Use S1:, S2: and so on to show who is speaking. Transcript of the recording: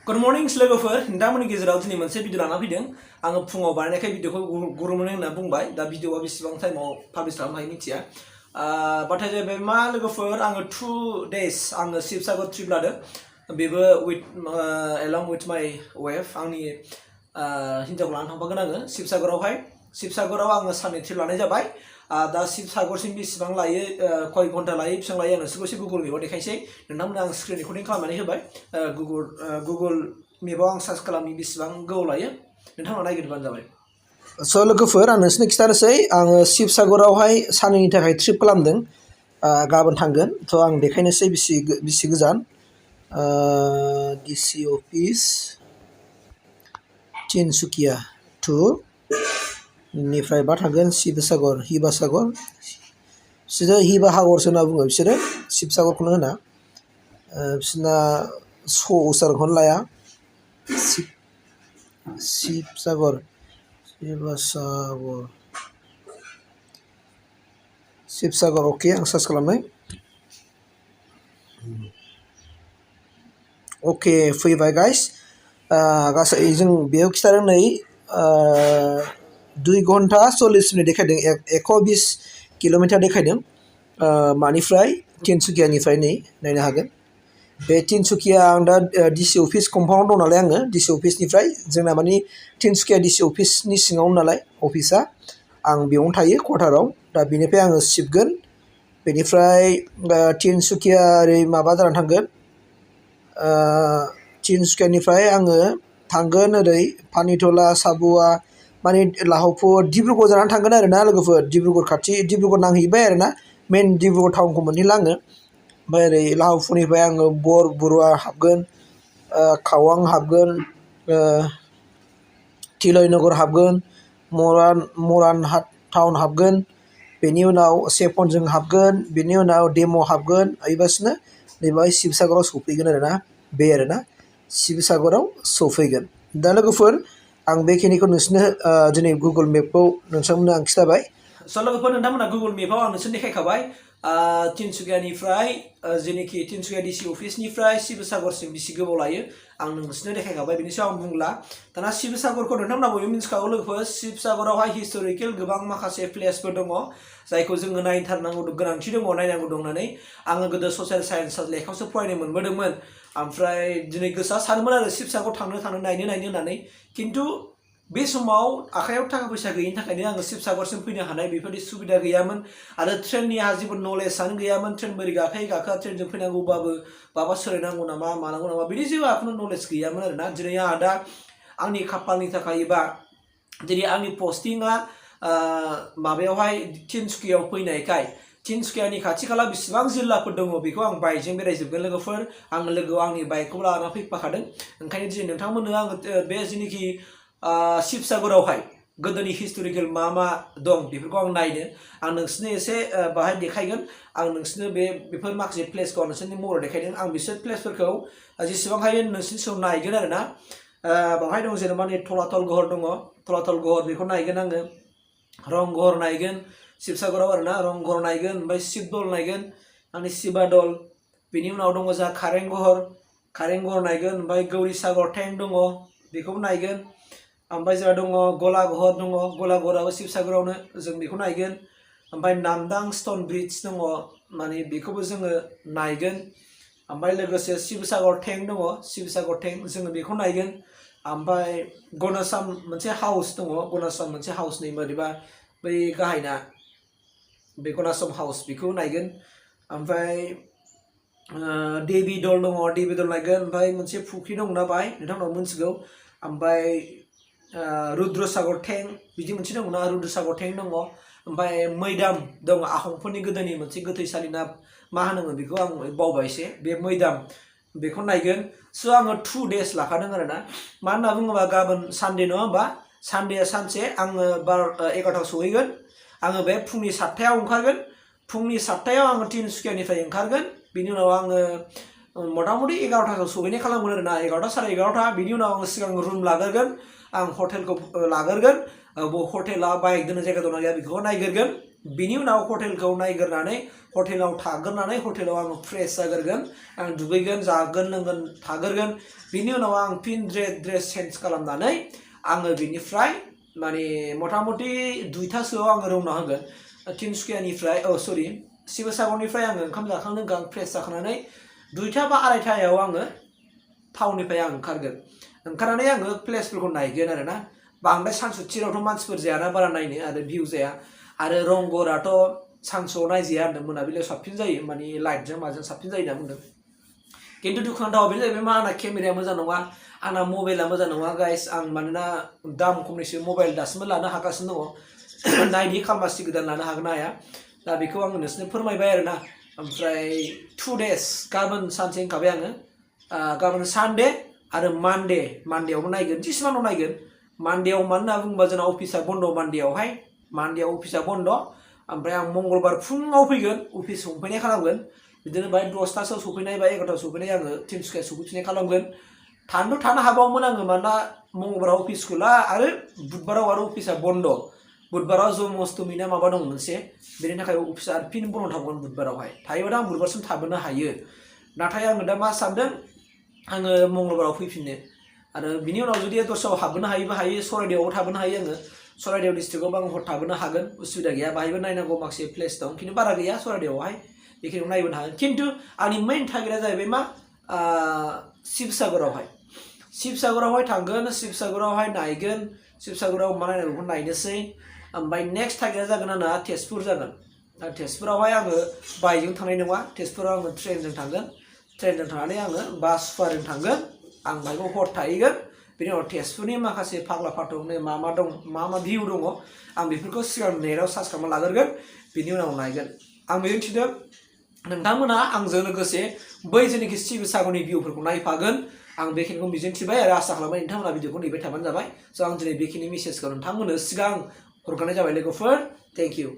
S1: Good morning लोगोफोर नोंथांमोननि गेजेराव दिनै मोनसे भिडिअ लाना फैदों आङो फुङाव बानायनायखाय भिडिअखौ गुरुमोन होनना बुंबाय दा भिडिअआ बेसेबां टाइमाव पाब्लिश खालामनो हायो मिथिया बाथ्राया जाहैबाय मा लोगोफोर आङो 2 days आङो शिवसागर ट्रिप लादों बेबो along with my wife आंनि हिन्जावखौ लानानै थांफागोन आङो शिवसागराव आङो साननै ट्रिप लानाय जाबाय दा शिवसागरसिम बेसेबां लायो खय घन्टा लायो बेसेबां लायो आं नोंसोरखौ एसे गुगल मेपआव देखायसै नोंथांमोननो आं स्क्रिन रेकर्डिं खालामनानै होबाय गुगल मेपआव आं सार्च खालामनि बेसेबां गोबाव लायो नोंथांमोना नायगिरबानो जाबाय स' लोगोफोर आं नोंसोरनो खिथानोसै आङो शिवसागरावहाय साननैनि थाखाय ट्रिप खालामदों गाबोन थांगोन थ' आं देखायनोसै बिसि गोजान डिसि अफिस तिनसुकिया टु निफ्राय बा थांगोन शिवसागर बिसोरो हिबाहागरसो होनना बुङो बिसोरो शिवसागरखौनो होना बिसोरना उच्चारणखौनो लाया शिवसागर अके आं सार्च खालामनाय अके फैबाय गाइस गासै जों बेयाव खिथादों नै 2 घन्टा 40 मिनिट देखायदों 120 किल'मिटार देखायदों मानिफ्राय तिनसुकियानिफ्राय नै नायनो हागोन बे तिनसुकिया आं दा डिसि अफिस कम्पाउन्डआव दं नालाय आङो डिसि अफिसनिफ्राय जोंना मानि तिनसुकिया डिसि अफिसनि सिङावनो नालाय अफिसा आं बेयावनो थायो क्वार्टाराव दा बेनिफ्राय आङो सिबगोन बेनिफ्राय तिनसुकिया ओरै माबा जानानै थांगोन तिनसुकियानिफ्राय आङो थांगोन ओरै पानितला साबुआ माने लाहावपुर डिब्रुगड़ जानानै थांगोन आरो ना लोगोफोर डिब्रुगड़ खाथि डिब्रुगड़ नांहैबाय आरो ना मेन डिब्रुगड़ टाउनखौ मोनहैला आङो ओमफ्राय ओरै लाहावपुरनिफ्राय आङो बरुवा हाबगोन खवर्ang हाबगोन तिलयनगर हाबगोन मरान टाउन हाबगोन बेनि उनाव सेपनजों हाबगोन बेनि उनाव डेम' हाबगोन बेबासिनो नैबेहाय शिवसागराव सफैगोन आरो ना बे आरो ना शिवसागराव सफैगोन दा लोगोफोर आं बेखिनिखौ नोंसोरनो दिनै गुगल मेपखौ नोंथांमोननो आं खिथाबाय स' लोगोफोर नोंथांमोना गुगल मेपआव आं नोंसोरनो देखायखाबाय तिनसुकियानिफ्राय जेनेखि तिनसुकिया डिसि अफिसनिफ्राय शिवसागरसिम बेसे गोबाव लायो आं नोंसोरनो देखायखाबाय बेनि सायाव आं बुंला दाना शिवसागरखौ नोंथांमोना बयबो मिथिखागौ लोगोफोर शिवसागरावहाय हिस्ट'रिकेल गोबां माखासे प्लेसफोर दङ जायखौ जोङो नायथारनांगौ गोनांथि दङ नायनांगौ दं होननानै आङो गोदो ससियेल साइन्स लेखायावसो फरायनो मोनबोदोंमोन ओमफ्राय दिनै गोसोआ सानोमोन आरो शिवसागर थांनो नायनो होननानै खिन्थु बे समाव आखायाव थाखा फैसा गैयिनि थाखायनो आङो शिवसागरसिम फैनो हानाय बेफोरबायदि सुबिदा गैयामोन आरो ट्रेननि आंहा जेबो नलेजआनो गैयामोन ट्रेन बोरै गाखोआ ट्रेनजों फैनांगौबाबो माबा सोलायनांगौ नामा मानांगौ नामा बिदि जेबो आंहा नलेज गैयामोन आरो ना दिनै आंहा दा आंनि खाफालनि थाखाय एबा दिनै आंनि पस्टिंआ माबायावहाय तिनसुकियाव फैनायखाय तिनसुकियानि खाथि खाला बेसेबां जिल्लाफोर दङ बेखौ आं बाइकजों बेरायजोबगोन लोगोफोर आं लोगोआव आंनि बाइकखौ लाना फैफाखादों ओंखायनो दिनै नोंथांमोननो आङो बे जेनेखि शिवसागरावहाय गोदोनि हिस्ट'रिकेल मा दं बेफोरखौ आं नायनो आं नोंसोरनो एसे बाहाय देखायगोन आं नोंसोरनो बेफोर माखासे प्लेसखौ आं नोंसोरनि महराव देखायदों आं बिसोर प्लेसफोरखौ जेसेबां हायो नोंसोरनि सिगाङाव नायगोन आरो ना बावहाय दं जेनेबा नै तलातल घर दङ तलातल घर बेखौ नायगोन आङो रंघर नायगोन शिवसागराव आरो ना रंघर नायगोन ओमफ्राय शिबदल नायगोन आंनि शिबादल बेनि उनाव दङ जोंहा कारेंघर नायगोन ओमफ्राय गौरीसागर टेंक दङ बेखौबो नायगोन ओमफ्राय जोंहा दङ गलाघर दङ गलाघराबो शिवसागरावनो जों बेखौ नायगोन ओमफ्राय नामदां स्टन ब्रिज दङ माने बेखौबो जोङो नायगोन ओमफ्राय लोगोसे शिवसागर टेंक दङ शिवसागर टेंक जोङो बेखौ नायगोन ओमफ्राय गनासाम मोनसे हाउस दङ गनासाम मोनसे हाउस नै बोरैबा बै गाहायना बे गनासाम हाउस बेखौ नायगोन ओमफ्राय देबि दल दङ देबि दल नायगोन ओमफ्राय मोनसे फुख्रि दंना बाहाय नोंथांमोना मिथिगौ ओमफ्राय रुद्रसागर टेंक बिदि मोनसे दंना रुद्रसागर टेंक दङ ओमफ्राय मैदाम दङ आहमफोरनि गोदोनि मोनसे गोथैसालि ना मा होनोमोन बेखौ आं बावबाय एसे बे मैदाम बेखौ नायगोन स' आङो 2 days लाखादों आरो ना मा होनना बुङोबा गाबोन सानडे नङा होमबा सानडेया सानसे आङो 11टायाव सहैगोन आङो बे फुंनि 7टायाव ओंखारगोन फुंनि 7टायाव आङो तिनसुकियानिफ्राय ओंखारगोन बिनि उनाव आङो मथा-मथि 11टासोआव सहैनाय खालामगोन आरो ना 11टा साराय 11टा बिनि उनाव आङो सिगां रुम लाग्रोगोन आं हटेलखौ लाग्रोगोन हटेला बाइक दोननो जायगा दंना गैया बेखौ नायग्रोगोन बिनि उनाव हटेलखौ नायग्रोनानै हटेलाव थाग्रोनानै हटेलाव आं फ्रेश जाग्रोगोन आं दुगैगोन जागोन लोंगोन थाग्रोगोन बिनि उनाव आं फिन ड्रेस चेन्ज खालामनानै आङो बिनिफ्राय माने मथा मथि 2टासोआव आङो रौना होगोन तिनसुकियानिफ्राय सरि शिबसागरनिफ्राय आङो ओंखाम जाखां लोंखां फ्रेश जाखांनानै 2टा बा 2:30आव आङो टाउननिफ्राय आं ओंखारनानै आङो प्लेसफोरखौ नायगोन आरोना बांद्राय सानसुथिरावथ' मानसिफोर जायाना बारा नायनो आरो भिउ जाया आरो रंघराथ' सानसुआव नायजाया होनदों मोनाबिलियाव साबसिन जायो माने लाइटजों माजों साबसिन जायो होनना बुंदों खिन्थु दुखुनांथाव बेनो जाहैबाय मा आंना केमेराया मोजां नङा आंना मबाइला मोजां नङा गाइस आं मानोना दाम खमनिसो मबाइल दासिमबो लानो हागासिनो दङ नायनि खालमासि गोदान लानो हागोन ना हाया दा बेखौ आङो नोंसोरनो फोरमायबाय आरोना ओमफ्राय 2 days गाबोन सानसे होनखाबाय आङो गाबोन सानडे आरो मानडेआवबो नायगोन जिसिमानाव नायगोन मानडेआव मानो होनना बुङोबा जोंना अफिसा बन्द' मानडेआव अफिसा बन्द' ओमफ्राय आं मंगलबार फुङाव फैगोन अफिस सफैनाय खालामगोन बिदिनो बाहाय 10टासोआव सफैनाय बा 11टायाव सफैनाय आङो तिनसुकिया सफैफिननाय खालामगोन थानो हाबावोमोन आङो मानोना मंगलबाराव अफिस खुला आरो बुधबाराव आरो अफिसा बन्द' बुधबाराव जन्माष्टमि ना माबा दं मोनसे बेनि थाखाय अफिसा फिन बन्द' थागोन बुधबारावहाय थायोबा आं बुधबारसिम थाबोनो हायो नाथाय आङो दा मा सानदों आङो मंगलबाराव फैफिननो आरो बिनि उनाव जुदि दस्रायाव हाबबोनो हायो सराइदेवआव थाबोनो हायो आङो सराइदेव डिस्ट्रिक्टआव आं हर थाबोनो हागोन उसुबिदा गैया बाहायबो नायनांगौ माखासे प्लेस दं खिन्थु बारा गैया सराइदेवआवहाय बेखिनियाव नायबोनो हागोन खिन्थु आंनि मेइन टारगेटआ जाहैबाय मा शिबसागरावहाय थांगोन शिबसागरावहाय नायगोन शिबसागराव मा नायनांगौ बेखौ नायनोसै ओमफ्राय नेक्स्ट टारगेटआ जागोन आंना तेजपुर जागोन तेजपुरावहाय आङो बाइकजों थांनाय नङा तेजपुराव आङो ट्रेनजों थांनानै आङो बास सुपारजों थांगोन आं बाइकआव हर थाहैगोन बेनि उनाव तेजपुरनि माखासे फाग्ला फाथ'नो मा दं मा भिउ दङ आं बेफोरखौ सिगां नेटआव सार्च खालामना लाग्रोगोन बिनि उनाव नायगोन आं मिजिं थिदों नोंथांमोना आंजों लोगोसे बै जेनाखि शिबसागरनि भिउफोरखौ नायफागोन आं बेखिनिखौ मिजिंथिबाय आरो आसा खालामबाय नोंथांमोना भिडिअखौ नेबाय थाबानो जाबाय स' आं दिनै बेखिनि मेसेजखौ नोंथांमोननो सिगां हरगारनाय जाबाय लोगोफोर थेंक इउ